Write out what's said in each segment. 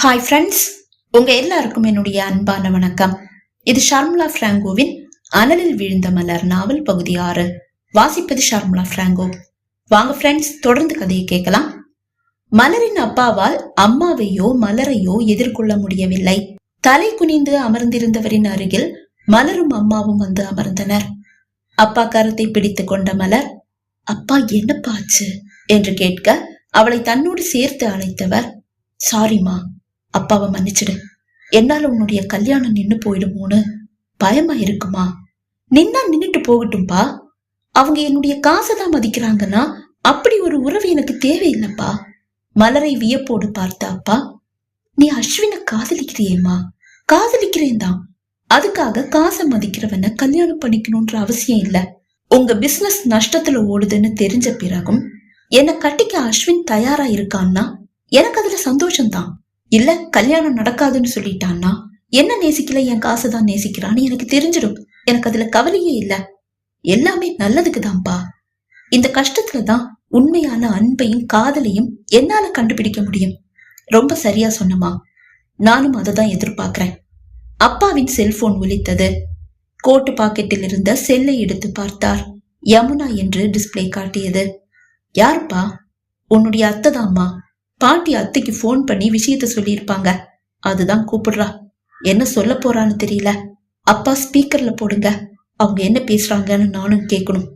Hi friends, உங்க எல்லாருக்கும் என்னுடைய அன்பான வணக்கம். இது ஷர்மிளா பிராங்கோவின் அனலில் விழுந்த மலர் நாவல் பகுதி 6. வாசிப்பது ஷர்மிளா பிராங்கோ. வாங்க ஃப்ரெண்ட்ஸ், தொடர்ந்து கதையை கேட்கலாம். மலரின் அப்பாவால் அம்மாவையோ மலரையோ எதிர்கொள்ள முடியவில்லை. தலை குனிந்து அமர்ந்திருந்தவரின் அருகில் மலரும் அம்மாவும் வந்து அமர்ந்தனர். அப்பா கரத்தை பிடித்து கொண்ட மலர், அப்பா என்னப்பா ஆச்சு என்று கேட்க அவளை தன்னோடு சேர்த்து அழைத்தவர், சாரிமா, அப்பாவை மன்னிச்சிடு. என்னால உன்னுடைய கல்யாணம் நின்னு போயிடுமோன்னு பயமா இருக்குமா? நின்னா நின்னுட்டு போகட்டும்பா. அவங்க என்னுடைய காசை தான் மதிக்கிறாங்கன்னா அப்படி ஒரு உறவு எனக்கு தேவையில்லைப்பா. மலரை வியப்போடு பார்த்த அப்பா, நீ அஸ்வினை காதலிக்கிறியேம்மா? காதலிக்கிறேன் தான். அதுக்காக காசை மதிக்கிறவன கல்யாணம் பண்ணிக்கணும்ன்ற அவசியம் இல்ல. உங்க பிசினஸ் நஷ்டத்துல ஓடுதுன்னு தெரிஞ்ச பிறகும் என்னை கட்டிக்க அஸ்வின் தயாரா இருக்கான்னா எனக்கு அதுல சந்தோஷம்தான். இல்ல கல்யாணம் நடக்காதுன்னு சொல்லிட்டான்னா என்ன நேசிக்கல, என் காசை தான் நேசிக்கிறான்னு எனக்கு தெரிஞ்சிடும். எனக்கு அதுல கவலையே இல்ல. எல்லாமே நல்லதுக்கு தான்ப்பா. இந்த கஷ்டத்துலதான் உண்மையான அன்பையும் காதலையும் என்னால கண்டுபிடிக்க முடியும். ரொம்ப சரியா சொன்னமா, நானும் அதை தான் எதிர்பார்க்கிறேன். அப்பாவின் செல்போன் ஒலித்தது. கோட்டு பாக்கெட்டில் இருந்த செல்லை எடுத்து பார்த்தார். யமுனா என்று டிஸ்பிளே காட்டியது. யாருப்பா? உன்னுடைய அத்தை தான்மா. பாட்டி அத்தைக்கு போன் பண்ணி விஷயத்த சொல்லியிருப்பாங்க. அதுதான் கூப்பிடுறா. என்ன சொல்ல போறான்னு தெரியல. அப்பா ஸ்பீக்கர்ல போடுங்க, அவங்க என்ன பேசுறாங்கன்னு நானும் கேட்கணும்.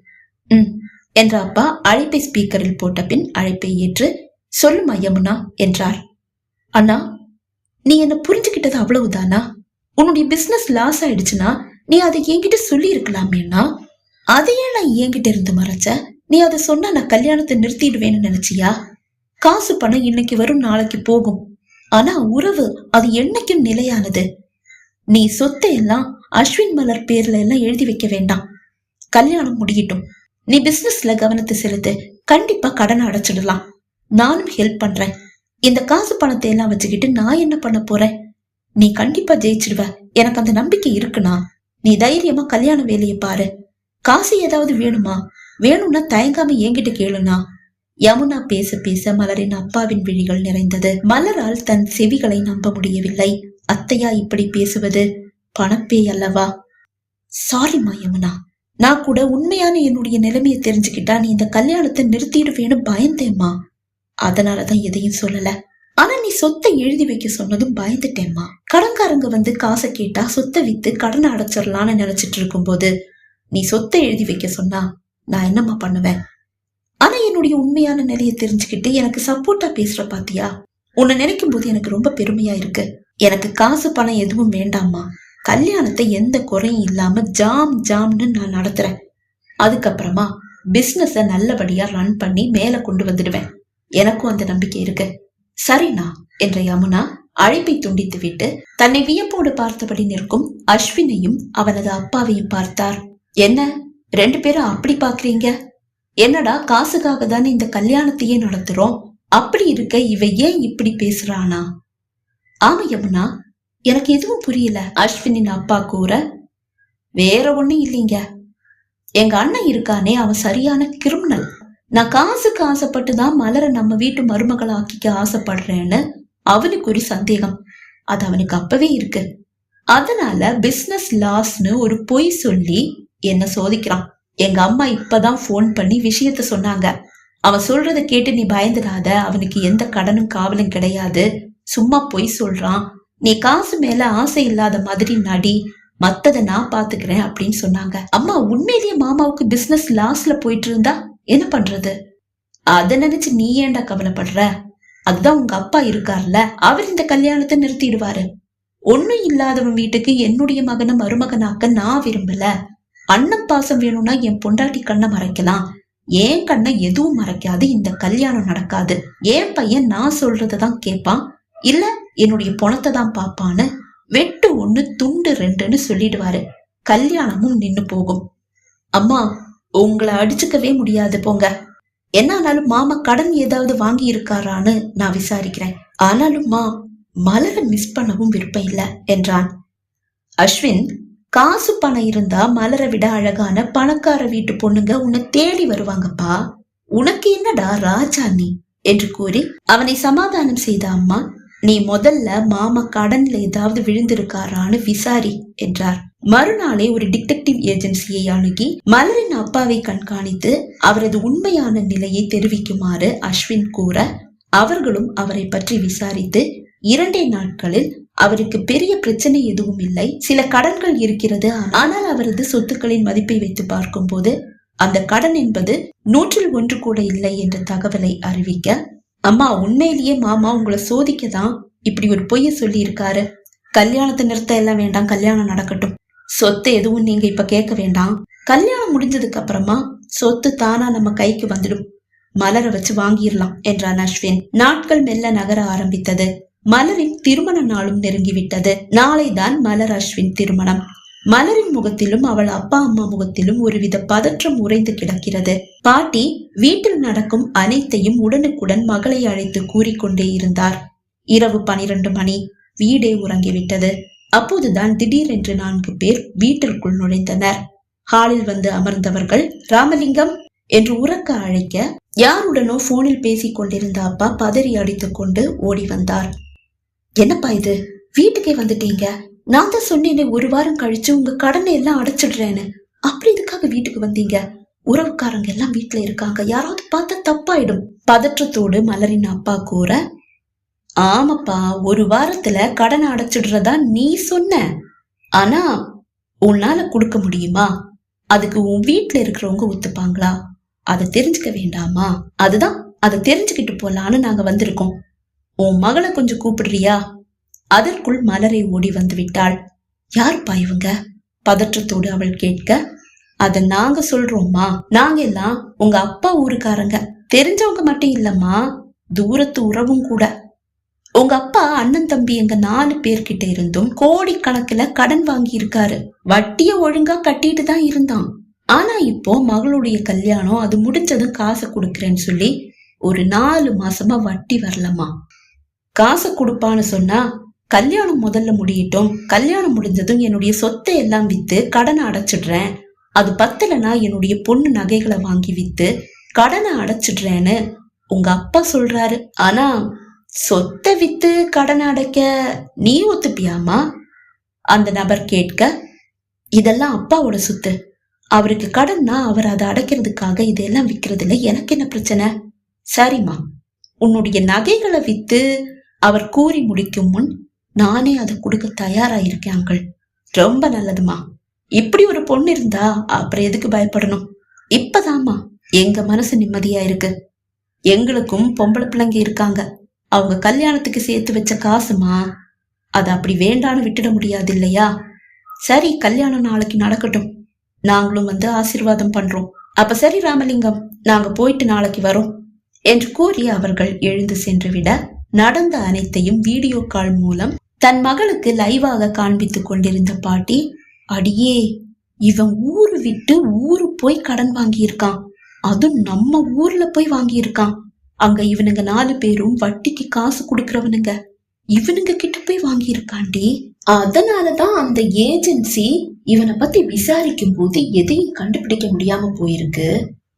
என்ற அப்பா அழைப்பை ஸ்பீக்கரில் போட்ட பின் அழைப்பை ஏற்று, சொல்லுமா யமுனா என்றார். அண்ணா, நீ என்ன புரிஞ்சுக்கிட்டது அவ்வளவுதானா? உன்னுடைய பிசினஸ் லாஸ் ஆயிடுச்சுன்னா நீ அதை என்கிட்ட சொல்லி இருக்கலாமேண்ணா. அதையே நான் என்கிட்ட இருந்து மறைச்ச? நீ அதை சொன்னா நான் கல்யாணத்தை நிறுத்திடுவேன்னு நினைச்சியா? காசு பணம் இன்னைக்கு வரும், நாளைக்கு போகும். ஆனா உறவு அது என்னைக்கும் நிலையானது. நீ சொத்தை எல்லாம் அஸ்வின் மலர் பேர்ல எல்லாம் எழுதி வைக்க வேண்டாம். கல்யாணம் முடியட்டும். நீ பிசினஸ்ல கவனத்தை செலுத்து. கண்டிப்பா கடனை அடைச்சிடலாம். நானும் ஹெல்ப் பண்றேன். இந்த காசு பணத்தை எல்லாம் வச்சுக்கிட்டு நான் என்ன பண்ண போறேன்? நீ கண்டிப்பா ஜெயிச்சிடுவ, எனக்கு அந்த நம்பிக்கை இருக்குண்ணா. நீ தைரியமா கல்யாண வேலையை பாரு. காசு ஏதாவது வேணுமா? வேணும்னா தயங்காம என்கிட்ட கேளுனா. யமுனா பேச பேச மலரின் அப்பாவின் விழிகள் நிறைந்தது. மலரால் தன் செவிகளை நம்ப முடியவில்லை. அத்தையா இப்படி பேசுவது? பணப்பே அல்லவா? சாரிமா யமுனா, நான் கூட உண்மையான என்னுடைய நிலைமையை தெரிஞ்சுக்கிட்டா நீ இந்த கல்யாணத்தை நிறுத்திடுவேன்னு பயந்தேம்மா. அதனாலதான் எதையும் சொல்லல. ஆனா நீ சொத்தை எழுதி வைக்க சொன்னதும் பயந்துட்டேம்மா. கடன்காரங்க வந்து காசை கேட்டா சொத்தை வித்து கடனை அடைச்சிடலான்னு நினைச்சிட்டு இருக்கும் போது நீ சொத்தை எழுதி வைக்க சொன்னா நான் என்னம்மா பண்ணுவேன்? ஆனா என்னுடைய உண்மையான நிலையை தெரிஞ்சுக்கிட்டு எனக்கு சப்போர்ட்டா பேசுற பாத்தியா? உன்னை நினைக்கும் போது எனக்கு ரொம்ப பெருமையா இருக்கு. எனக்கு காசு பணம் எதுவும் வேண்டாமா. கல்யாணத்தை எந்த குறையும் இல்லாம ஜாம்னு நான் நடத்துறேன். அதுக்கப்புறமா பிசினஸ நல்லபடியா ரன் பண்ணி மேல கொண்டு வந்துடுவேன். எனக்கும் அந்த நம்பிக்கை இருக்கு. சரிண்ணா என்ற யமுனா அழைப்பை துண்டித்து விட்டு தன்னை வியப்போடு பார்த்தபடி நிற்கும் அஸ்வினையும் அவனது அப்பாவையும் பார்த்தார். என்ன ரெண்டு பேரும் அப்படி பாக்குறீங்க? என்னடா, காசுக்காக தானே இந்த கல்யாணத்தையே நடத்துறோம். அப்படி இருக்க இவ ஏன் இப்படி பேசுறானா? ஆமா யமுனா, எனக்கு எதுவும் புரியல. அஸ்வினின் அப்பா கூற, வேற ஒண்ணும் இல்லைங்க. எங்க அண்ணன் இருக்கானே, அவன் சரியான கிரிமினல். நான் காசுக்கு ஆசைப்பட்டுதான் மலரை நம்ம வீட்டு மருமகளை ஆக்கிக்க ஆசைப்படுறேன்னு அவனுக்கு ஒரு சந்தேகம். அது அவனுக்கு அப்பவே இருக்கு. அதனால பிசினஸ் லாஸ்னு ஒரு பொய் சொல்லி என்ன சோதிக்கிறான். எங்க அம்மா இப்பதான் போன் பண்ணி விஷயத்த சொன்னாங்க. அவன் சொல்றத கேட்டு நீ பயந்துடாத, அவனுக்கு எந்த கடனும் காவலும் கிடையாது, சும்மா பொய் சொல்றான். நீ காசு மேல ஆசை இல்லாத மாதிரி நடி, மத்தத நான் பாத்துக்கிறேன் அப்படின்னு சொன்னாங்க. அம்மா, உண்மையிலேயே மாமாவுக்கு பிசினஸ் லாஸ்ல போயிட்டு இருந்தா என்ன பண்றது? அத நினைச்சு நீ ஏன்டா கவலைப்படுற? அதுதான் உங்க அப்பா இருக்கார்ல, அவர் இந்த கல்யாணத்தை நிறுத்திடுவாரு. ஒன்னும் இல்லாதவன் வீட்டுக்கு என்னுடைய மகனை மருமகனாக்க நான் விரும்பல. அண்ணன் பாசம் வேணும்னா என் பொண்டாட்டி கண்ணை மறைக்கலாம், ஏன் கண்ணை எதுவும் மறைக்காது. இந்த கல்யாணம் நடக்காது. என் பையன் நான் சொல்றதான் கேட்பான், இல்ல என்னுடைய பணத்தை தான் பாப்பான்னு வெட்டு 1 துண்டு 2ன்னு சொல்லிடுவாரு. கல்யாணமும் நின்னு போகும். அம்மா, உங்களை அடிச்சுக்கவே முடியாது போங்க. என்னாலும் மாமா கடன் ஏதாவது வாங்கி இருக்காரான்னு நான் விசாரிக்கிறேன். ஆனாலும் மலரை மிஸ் பண்ணவும் விருப்பம் இல்ல என்றான். அஸ்வின், காசு பணம் இருந்தா மலரை விட அழகான பணக்கார வீட்டு பொண்ணுங்க உன்னை தேடி வருவாங்கப்பா. உனக்கு என்னடா ராஜா நீ என்று கூறி அவனை சமாதானம் செய்த அம்மா, நீ முதல்ல மாமா கடன்ல ஏதாவது விழுந்திருக்காரான்னு விசாரி என்றார். மறுநாளே ஒரு டிடெக்டிவ் ஏஜென்சியை அணுகி மலரின் அப்பாவை கண்காணித்து அவரது உண்மையான நிலையை தெரிவிக்குமாறு அஸ்வின் கூற, அவர்களும் அவரை பற்றி விசாரித்து 2 நாட்களில் அவருக்கு பெரிய பிரச்சனை எதுவும் இல்லை, சில கடன்கள் இருக்கிறது, ஆனால் அவரது சொத்துக்களின் மதிப்பை வைத்து பார்க்கும் போது அந்த கடன் என்பது 100 கூட இல்லை என்ற தகவலை அறிவிக்க, அம்மா உண்மையிலேயே மாமா உங்களை சோதிக்கதான் இப்படி ஒரு பொய்ய சொல்லி இருக்காரு. கல்யாணத்தை நிறுத்த எல்லாம் வேண்டாம், கல்யாணம் நடக்கட்டும். சொத்து எதுவும் நீங்க இப்ப கேட்க வேண்டாம். கல்யாணம் முடிஞ்சதுக்கு அப்புறமா சொத்து தானா நம்ம கைக்கு வந்துடும். மலரை வச்சு வாங்கிடலாம் என்றான் அஸ்வின். நாட்கள் மெல்ல நகர ஆரம்பித்தது. மலரின் திருமண நாளும் நெருங்கிவிட்டது. நாளைதான் மலர் அஸ்வின் திருமணம். மலரின் முகத்திலும் அவள் அப்பா அம்மா முகத்திலும் ஒருவித பதற்றம் உறைந்து கிடக்கிறது. பாட்டி வீட்டில் நடக்கும் அனைத்தையும் உடனுக்குடன் மகளை அழைத்து கூறிக்கொண்டே இருந்தார். இரவு 12 மணி. வீடே உறங்கிவிட்டது. அப்போதுதான் திடீரென்று 4 பேர் வீட்டிற்குள் நுழைந்தனர். ஹாலில் வந்து அமர்ந்தவர்கள் ராமலிங்கம் என்று உரக்க அழைக்க, யாருடனோ போனில் பேசிக் கொண்டிருந்த அப்பா பதறி அடித்துக் கொண்டு ஓடி வந்தார். என்னப்பா இது, வீட்டுக்கே வந்துட்டீங்க? நான் தான் சொன்னேனே 1 வாரம் கழிச்சு உங்க கடனை எல்லாம் அடைச்சிடுறேன்னு. அப்படி இதுக்காக வீட்டுக்கு வந்தீங்க? உறவுக்காரங்க எல்லாம் வீட்டுல இருக்காங்க, யாராவது பார்த்தா தப்பாயிடும். பதற்றத்தோடு மலரின் அப்பா கூற, ஆமாப்பா 1 வாரத்துல கடனை அடைச்சிடுறதா நீ சொன்ன. ஆனா உன்னால கொடுக்க முடியுமா? அதுக்கு உன் வீட்டுல இருக்கிறவங்க ஒத்துப்பாங்களா? அதை தெரிஞ்சுக்க வேண்டாமா? அதுதான் அதை தெரிஞ்சுக்கிட்டு போலான்னு நாங்க வந்திருக்கோம். உன் மகளை கொஞ்சம் கூப்பிடுறியா? அதற்குள் மலரை ஓடி வந்து விட்டாள். யாருப்பா இவங்க? பதற்றத்தோடு அவள் கேட்க, அத நாங்க சொல்றோம்மா. நாங்க எல்லாம் உங்க அப்பா ஊருக்காரங்க. தெரிஞ்சவங்க மட்டும் இல்லம்மா, தூரத்து உறவும் கூட. உங்க அப்பா அண்ணன் தம்பி எங்க 4 பேர்கிட்ட இருந்தும் கோடிக்கணக்குல கடன் வாங்கி இருக்காரு. வட்டிய ஒழுங்கா கட்டிட்டு தான் இருந்தான். ஆனா இப்போ மகளுடைய கல்யாணம், அது முடிஞ்சதும் காசை கொடுக்கறேன்னு சொல்லி ஒரு 4 மாசமா வட்டி வரலமா. காசை கொடுப்பான்னு சொன்னா, கல்யாணம் முதல்ல முடியட்டும், கல்யாணம் முடிஞ்சதும் என்னுடைய சொத்தை எல்லாம் வித்து கடனை அடைச்சிடுறேன், அது பத்தலனா என்னுடைய பொண்ணு நகைகளை வாங்கி வித்து கடனை அடைச்சிடுறேன்னு உங்க அப்பா சொல்றாரு. ஆனா சொத்தை வித்து கடனை அடைக்க நீ ஒத்துப்பியாமா? அந்த நபர் கேட்க, இதெல்லாம் அப்பாவோட சொத்து, அவருக்கு கடன்னா அவர் அதை அடைக்கிறதுக்காக இதெல்லாம் விற்கிறதுல எனக்கு என்ன பிரச்சனை? சரிம்மா, உன்னுடைய நகைகளை வித்து அவர் கூறி முடிக்கும் முன் நானே அதை கொடுக்க தயாராயிருக்கேன் அங்கிள். ரொம்ப நல்லதுமா. இப்படி ஒரு பொண்ணு இருந்தா அப்புறம் எதுக்கு பயப்படணும்? இப்பதாம்மா எங்க மனசு நிம்மதியா இருக்கு. எங்களுக்கும் பொம்பளை பிள்ளைங்க இருக்காங்க. அவங்க கல்யாணத்துக்கு சேர்த்து வச்ச காசுமா, அது அப்படி வேண்டான்னு விட்டுட முடியாது இல்லையா? சரி, கல்யாணம் நாளைக்கு நடக்கட்டும், நாங்களும் வந்து ஆசீர்வாதம் பண்றோம். அப்ப சரி ராமலிங்கம், நாங்க போயிட்டு நாளைக்கு வரோம் என்று கூறி அவர்கள் எழுந்து சென்று விட, நடந்த அனைத்தையும் வீடியோ கால் மூலம் தன் மகளுக்கு லைவாக காண்பித்துக் கொண்டிருந்த பாட்டி, அடியே இவன் ஊரு விட்டு ஊரு போய் கடன் வாங்கி இருக்கான், அதுவும் நம்ம ஊர்ல போய் வாங்கி இருக்கான். அங்க இவனுங்க 4 பேரும் வட்டிக்கு காசு கொடுக்கறவனுங்க, இவனுங்க கிட்ட போய் வாங்கி இருக்காண்டி. அதனாலதான் அந்த ஏஜென்சி இவனை பத்தி விசாரிக்கும் போது எதையும் கண்டுபிடிக்க முடியாம போயிருக்கு.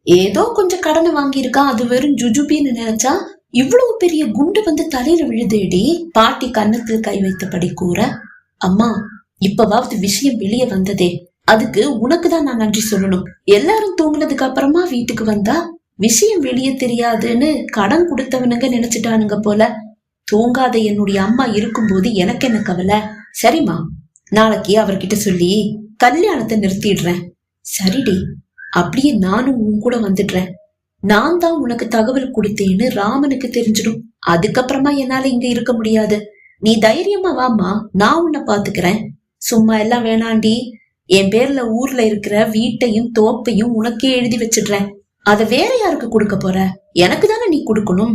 ஏதோ கொஞ்சம் கடனை வாங்கி இருக்கான், அது வெறும் ஜுஜுபின்னு நினைச்சா இவ்வளவு பெரிய குண்டு வந்து தலையில விழுதேடி. பாட்டி கன்னத்தில் கை வைத்தபடி கூற, அம்மா இப்பவாவது விஷயம் வெளியே வந்ததே, அதுக்கு உனக்குதான் நான் நன்றி சொல்லணும். எல்லாரும் தூங்குனதுக்கு அப்புறமா வீட்டுக்கு வந்தா விஷயம் வெளியே தெரியாதுன்னு கடன் கொடுத்தவனுங்க நினைச்சிட்டானுங்க போல. தூங்காத என்னுடைய அம்மா இருக்கும்போது எனக்கு என்ன கவலை? சரிம்மா, நாளைக்கு அவர்கிட்ட சொல்லி கல்யாணத்தை நிறுத்திடுறேன். சரிடி, அப்படியே நானும் உன் கூட வந்துடுறேன். நான் தான் உனக்கு தகவல் கொடுத்தேன்னு ராமனுக்கு தெரிஞ்சிடும். அதுக்கப்புறமா என்னால இங்க இருக்க முடியாது. நீ தைரியமா வாமா, நான் உன்னை பாத்துக்கிறேன். சும்மா எல்லாம் வேணாண்டி. என் பேர்ல ஊர்ல இருக்கிற வீட்டையும் தோப்பையும் உனக்கே எழுதி வச்சிடுறேன். அத வேற யாருக்கு கொடுக்க போற? எனக்கு தானே நீ கொடுக்கணும்.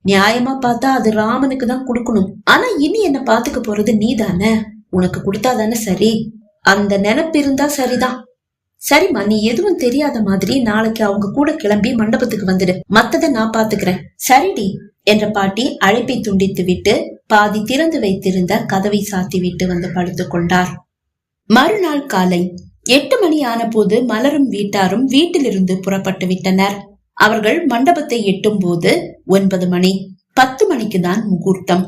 நியாயமா பார்த்தா அது ராமனுக்கு தான் கொடுக்கணும். ஆனா இனி என்ன பாத்துக்க போறது நீ தானே. உனக்கு கொடுத்தாதானே சரி. அந்த நினைப்பு இருந்தா சரிதான். சரிம்மா, நீ எதுவும் தெரியாத மாதிரி நாளைக்கு அவங்க கூட கிளம்பி மண்டபத்துக்கு வந்துடு. மத்தத நான் பாத்துக்கிறேன். சரிடி என்ற பாட்டி அழைப்பை துண்டித்து விட்டு பாதி திறந்து வைத்திருந்த கதவை சாத்தி விட்டு வந்து படுத்துக் கொண்டார். மறுநாள் காலை 8 மணி ஆன போது மலரும் வீட்டாரும் வீட்டிலிருந்து புறப்பட்டு விட்டனர். அவர்கள் மண்டபத்தை எட்டும் போது 9 மணி. 10 மணிக்கு தான் முகூர்த்தம்.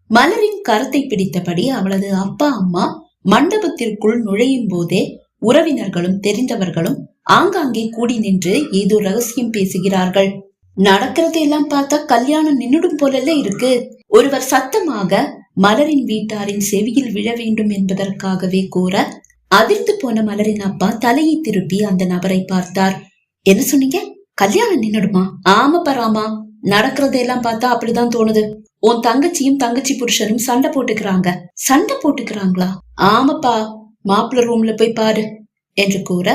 மலரின் கரத்தை பிடித்தபடி அவளது அப்பா அம்மா மண்டபத்திற்குள் நுழையும் போதே உறவினர்களும் தெரிந்தவர்களும் ஆங்காங்கே கூடி நின்று ஏதோ ரகசியம் பேசுகிறார்கள். நடக்கிறது எல்லாம் பார்த்தா கல்யாணம் நின்னுடும் போலல்ல இருக்கு. ஒருவர் சத்தமாக மலரின் வீட்டாரின் செவியில் விழ வேண்டும் என்பதற்காகவே கூற, அதிர்ந்து போன மலரின் அப்பா தலையை திருப்பி அந்த நபரை பார்த்தார். என்ன சொன்னீங்க? கல்யாணம் நின்னுடுமா? ஆமாப்பா ராமா, நடக்கிறதெல்லாம் பார்த்தா அப்படிதான் தோணுது. உன் தங்கச்சியும் தங்கச்சி புருஷனும் சண்டை போட்டுக்கிறாங்க. சண்டை போட்டுக்கிறாங்களா? ஆமாப்பா, மாப்பிள்ள ரூம்ல போய் பாரு என்று கூற,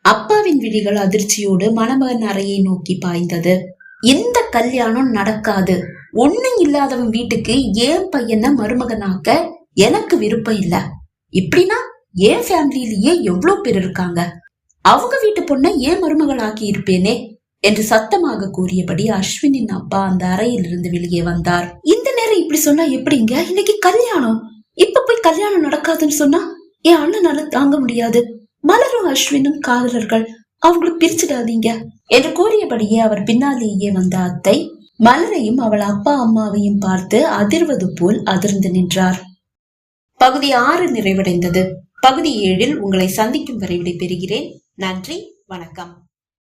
அப்பாவின் விழிகள் அதிர்ச்சியோடு மணமகன் அறையை நோக்கி பாய்ந்தது. இந்த கல்யாணம் நடக்காது. ஒண்ணும் இல்லாதவன் வீட்டுக்கு ஏன் பையனை மருமகனாக்க எனக்கு விருப்பம் இல்ல. இப்படின்னா என் ஃபேமிலியிலேயே எவ்வளவு பேர் இருக்காங்க. அவங்க வீட்டு பொண்ணை ஏன் மருமகள் ஆக்கி இருப்பேனே என்று சத்தமாக கூறியபடி அஸ்வினின் அப்பா அந்த அறையிலிருந்து வெளியே வந்தார். இந்த நேரம் இப்படி சொன்னா எப்படிங்க? இன்னைக்கு கல்யாணம். இப்ப போய் கல்யாணம் நடக்காதுன்னு சொன்னா என் அண்ணனால தாங்க முடியாது. மலரும் அஸ்வினும் காதலர்கள், அவங்களை பிரிச்சிடாதீங்க என்று கூறியபடியே அவர் பின்னாலேயே வந்த அத்தை மலரையும் அவள் அப்பா அம்மாவையும் பார்த்து அதிர்வது போல் அதிர்ந்து நின்றார். பகுதி 6 நிறைவடைந்தது. பகுதி 7 உங்களை சந்திக்கும் வரை விடை பெறுகிறேன். நன்றி, வணக்கம்.